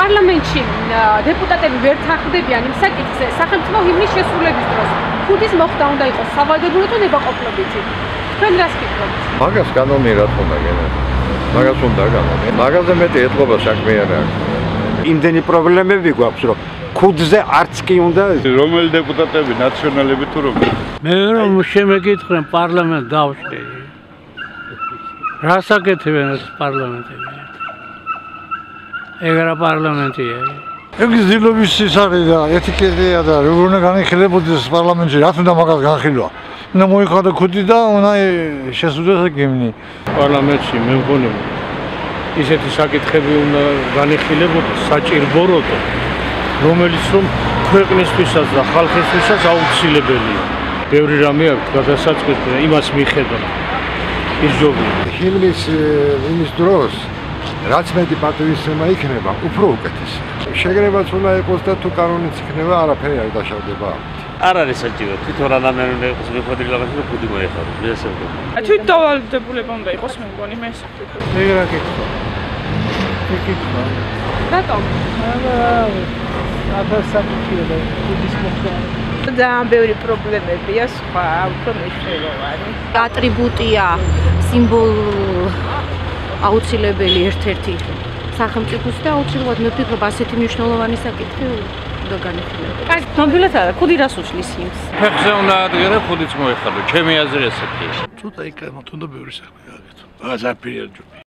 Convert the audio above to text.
პარლამენტში დეპუტატები ვერ თანხმდებიან იმ საკითხზე სახელმწიფო ჰიმნის შესრულების დროს. ხუთის მოხდა უნდა იყოს სავალდებულო თუ ნებაყოფლობითი. თქვენ რას ფიქრობთ? მაგას კანონი რა თქმა უნდა, მაგას უნდა კანონი. მაგაზე მეტი ეთყობა საქმე არ აქვს. იმდენი პრობლემები გვაქვს, რომ ქუდზე არც კი უნდა რომელი დეპუტატები, ნაციონალები თუ რომელი? მე რომ შემეკითხენ პარლამენტ დავშლი. რას აკეთებენ ეს პარლამენტები? ეგ რა პარლამენტია? ეგ ძილობის ის არის და ეთიკეტია და როგორ უნდა განიხილებოდეს პარლამენტში, რაც უნდა მაგას განხილვა. უნდა მოიხადო ქუდი და უნდა შესრულდეს გიმნი. პარლამენტში მე მგონი ისეთი საკითხები უნდა განიხილებოდეს საჭირბოროტო, რომელიც რომ ქვეყნისთვისაც და ხალხისთვისაც აუცილებელია. ბევრი რამე აქვს გადასაწყვეტი და იმას მიხედავ. ის ჯობია. ჰიმნის დროს რაც მეტი პატივისცემა იქნება, უფრო უკეთესი. შეგრებაც უნდა იყოს და თუ კანონიც იქნება, არაფერი არ დაშავდება. არ არის საჭირო, თვითონ რამე უნდა იყოს მიხვედრილი რაღაცა და ქუდი მოეხარო. მისასწრებელია. თვით დავალდებულება უნდა იყოს მე მგონი მე ეს ვფიქრობ. ეგ რა კითხვა? ეკითხვა. რატომ? აფასაკითხია და ქუდის მოხდა. ძალიან ბევრი პრობლემებია სხვა, უფრო მნიშვნელოვანი. ატრიბუტია, სიმბოლო აუცილებელი ერთ-ერთი სახელმწიფოს და აუცილებლად მე ვფიქრობ ასეთი მნიშვნელოვანი საკითხი უნდა განიხილოს. კაი, ნამდვილად არა, ქუდი რას უშლის იმს? ფეხზე უნდა ადგერე, ქუდიც მოეხადო. ჩემი აზრი ესეთია. ცოტა იქ უნდა ბევრი საქმე გააკეთო. მაგას არ პირია ჯობია.